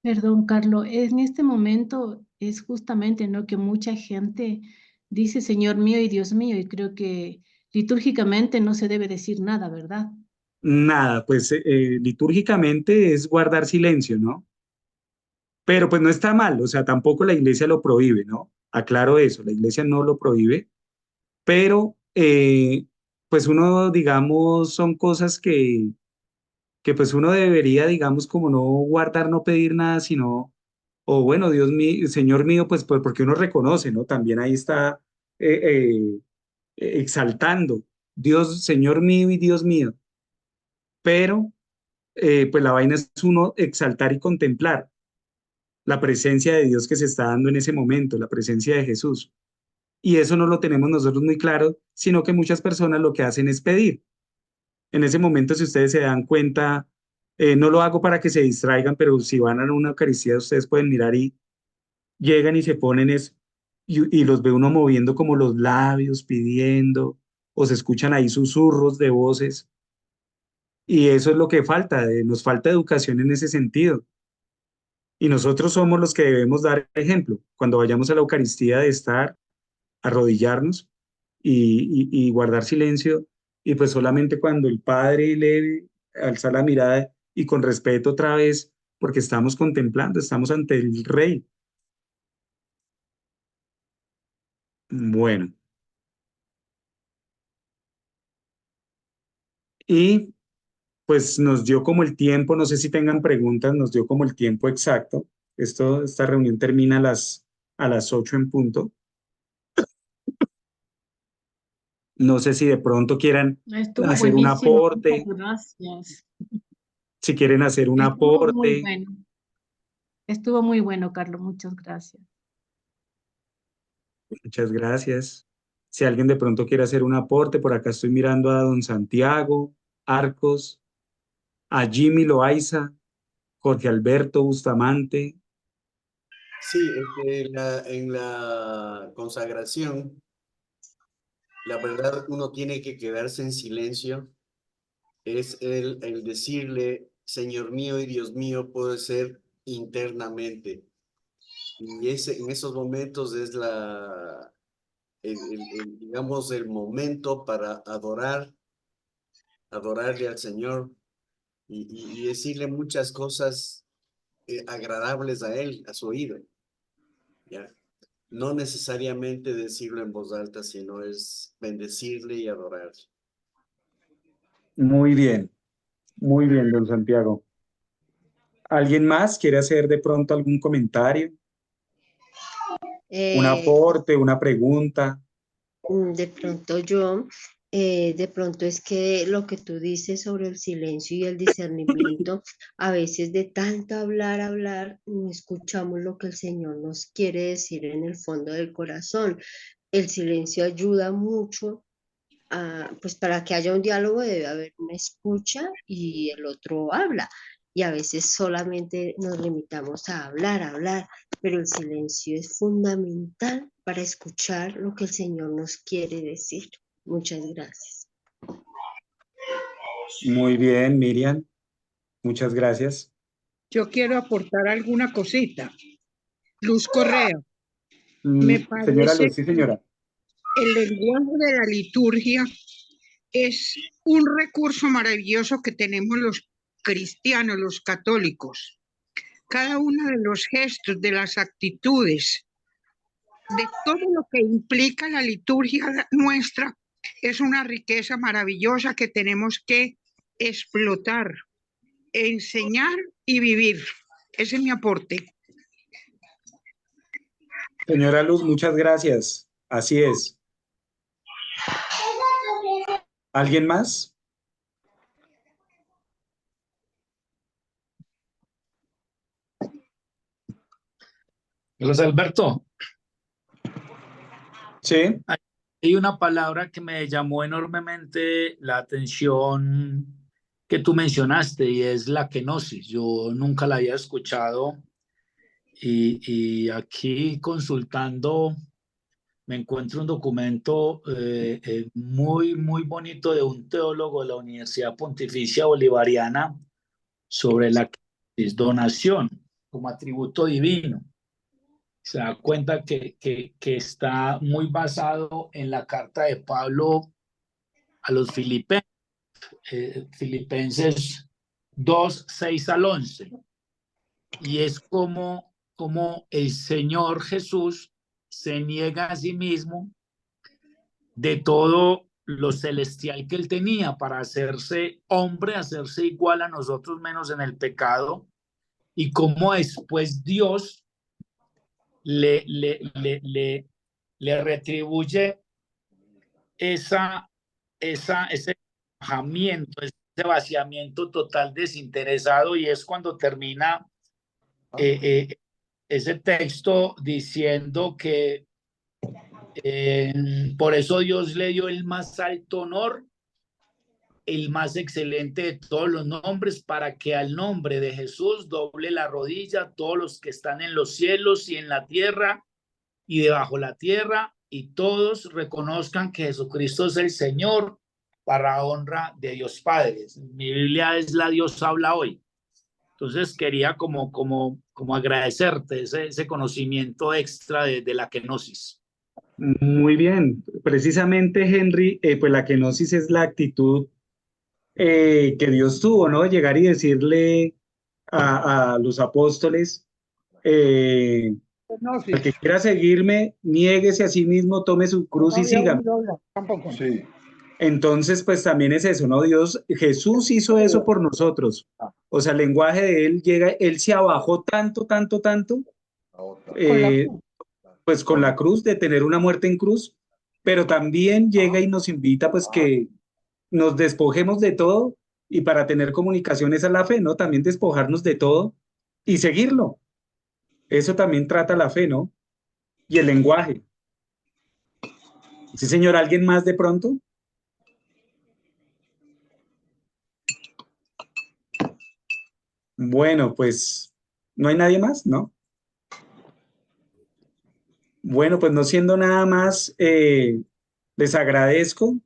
Perdón, Carlos, en este momento es justamente, ¿no?, que mucha gente dice Señor mío y Dios mío, y creo que litúrgicamente no se debe decir nada, ¿verdad?
Nada, pues litúrgicamente es guardar silencio, ¿no? Pero pues no está mal, o sea, tampoco la iglesia lo prohíbe, ¿no? Aclaro eso, la iglesia no lo prohíbe, pero pues uno, digamos, son cosas que pues uno debería, digamos, como no guardar, no pedir nada, sino, o bueno, Dios mío, Señor mío, pues porque uno reconoce, ¿no? También ahí está exaltando, Dios, Señor mío y Dios mío, pero pues la vaina es uno exaltar y contemplar la presencia de Dios que se está dando en ese momento, la presencia de Jesús. Y eso no lo tenemos nosotros muy claro, sino que muchas personas lo que hacen es pedir. En ese momento, si ustedes se dan cuenta, no lo hago para que se distraigan, pero si van a una Eucaristía, ustedes pueden mirar y llegan y se ponen y los ve uno moviendo como los labios, pidiendo, o se escuchan ahí susurros de voces. Y eso es lo que falta, nos falta educación en ese sentido. Y nosotros somos los que debemos dar ejemplo cuando vayamos a la Eucaristía de estar, arrodillarnos y guardar silencio. Y pues solamente cuando el Padre le alza la mirada y con respeto otra vez, porque estamos contemplando, estamos ante el Rey. Bueno. Y pues nos dio como el tiempo, no sé si tengan preguntas, nos dio como el tiempo exacto. Esta reunión termina a las 8 en punto. No sé si de pronto quieran
Estuvo
hacer un
buenísimo,
aporte,
muchas gracias.
si quieren hacer un
Estuvo muy
aporte.
bueno. Estuvo muy bueno, Carlos, muchas gracias.
Muchas gracias. Si alguien de pronto quiere hacer un aporte, por acá estoy mirando a don Santiago Arcos, a Jimmy Loaiza, Jorge Alberto Bustamante.
Sí, en la consagración, la verdad, uno tiene que quedarse en silencio. Es el decirle, Señor mío y Dios mío, puede ser internamente. Y en esos momentos es digamos, el momento para adorarle al Señor y decirle muchas cosas agradables a Él, a su oído. ¿Ya? No necesariamente decirlo en voz alta, sino es bendecirle y adorarle.
Muy bien, don Santiago. ¿Alguien más quiere hacer de pronto algún comentario? ¿Un aporte, una pregunta?
De pronto de pronto es que lo que tú dices sobre el silencio y el discernimiento, a veces de tanto hablar, no escuchamos lo que el Señor nos quiere decir en el fondo del corazón. El silencio ayuda mucho pues para que haya un diálogo debe haber una escucha y el otro habla. Y a veces solamente nos limitamos a hablar, pero el silencio es fundamental para escuchar lo que el Señor nos quiere decir. Muchas gracias.
Muy bien, Miriam. Muchas gracias.
Yo quiero aportar alguna cosita. Luz Correa. Me
Señora
parece
Luz, sí, señora.
que el lenguaje de la liturgia es un recurso maravilloso que tenemos los cristianos, los católicos. Cada uno de los gestos, de las actitudes, de todo lo que implica la liturgia nuestra, es una riqueza maravillosa que tenemos que explotar, enseñar y vivir. Ese es mi aporte.
Señora Luz, muchas gracias. Así es. ¿Alguien más?
Carlos Alberto.
Sí.
Hay una palabra que me llamó enormemente la atención que tú mencionaste y es la kenosis. Yo nunca la había escuchado y aquí consultando me encuentro un documento muy, muy bonito de un teólogo de la Universidad Pontificia Bolivariana sobre la kenosis, donación como atributo divino. Se da cuenta que está muy basado en la carta de Pablo a los Filipenses, Filipenses 2, 6 al 11. Y es como el Señor Jesús se niega a sí mismo de todo lo celestial que él tenía para hacerse hombre, hacerse igual a nosotros menos en el pecado, y cómo después Dios le retribuye ese bajamiento, ese vaciamiento total desinteresado, y es cuando termina ese texto diciendo que por eso Dios le dio el más alto honor, el más excelente de todos los nombres, para que al nombre de Jesús doble la rodilla todos los que están en los cielos y en la tierra y debajo la tierra, y todos reconozcan que Jesucristo es el Señor, para honra de Dios Padre. Mi Biblia es la Dios habla hoy. Entonces quería como agradecerte ese conocimiento extra de la kenosis.
Muy bien. Precisamente, Henry, pues la kenosis es la actitud que Dios tuvo, ¿no? Llegar y decirle a los apóstoles, el que quiera seguirme, niéguese a sí mismo, tome su cruz y sígame.
Sí.
Entonces, pues también es eso, ¿no? Jesús hizo eso por nosotros. O sea, el lenguaje de él llega, él se abajó tanto, pues con la cruz, de tener una muerte en cruz, pero también llega y nos invita pues que nos despojemos de todo, y para tener comunicaciones a la fe, ¿no? También despojarnos de todo y seguirlo. Eso también trata la fe, ¿no? Y el lenguaje. Sí, señor, ¿alguien más de pronto? Bueno, pues, ¿no hay nadie más? ¿No? Bueno, pues no siendo nada más, les agradezco.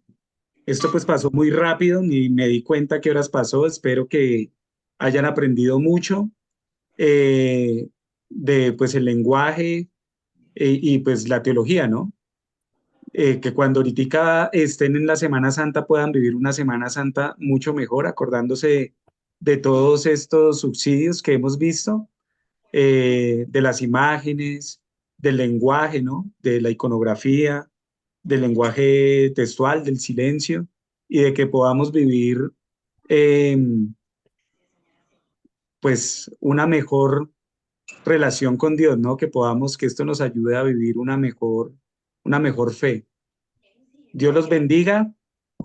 Esto pues pasó muy rápido, ni me di cuenta qué horas pasó. Espero que hayan aprendido mucho de pues el lenguaje y pues la teología, ¿no? Que cuando ahorita estén en la Semana Santa puedan vivir una Semana Santa mucho mejor, acordándose de todos estos subsidios que hemos visto, de las imágenes, del lenguaje, ¿no? De la iconografía, del lenguaje textual, del silencio, y de que podamos vivir pues una mejor relación con Dios, ¿no? Que podamos, que esto nos ayude a vivir una mejor fe. Dios los bendiga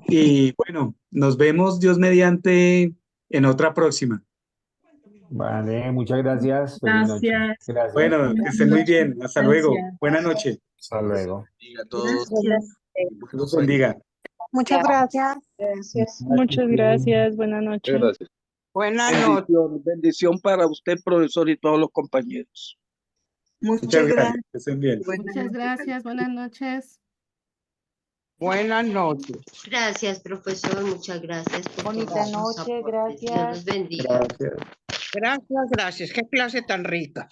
y bueno, nos vemos Dios mediante en otra próxima.
Vale, muchas gracias. Feliz noche.
Gracias.
Gracias.
Bueno, que estén muy bien. Hasta luego.
Gracias.
Buena noche.
Hasta luego.
Bendiga a todos.
Gracias.
Dios los bendiga.
Muchas gracias.
Muchas gracias. Buenas noches.
Gracias.
Buenas noches.
Bendición para usted, profesor, y todos los compañeros.
Muchas gracias. Que estén bien.
Muchas gracias. Buenas noches.
Buenas noches.
Gracias, profesor. Muchas gracias por
Bonita
todos sus
noche,
aportes. Dios
gracias.
los bendiga.
Gracias.
Gracias, gracias. Qué clase tan rica.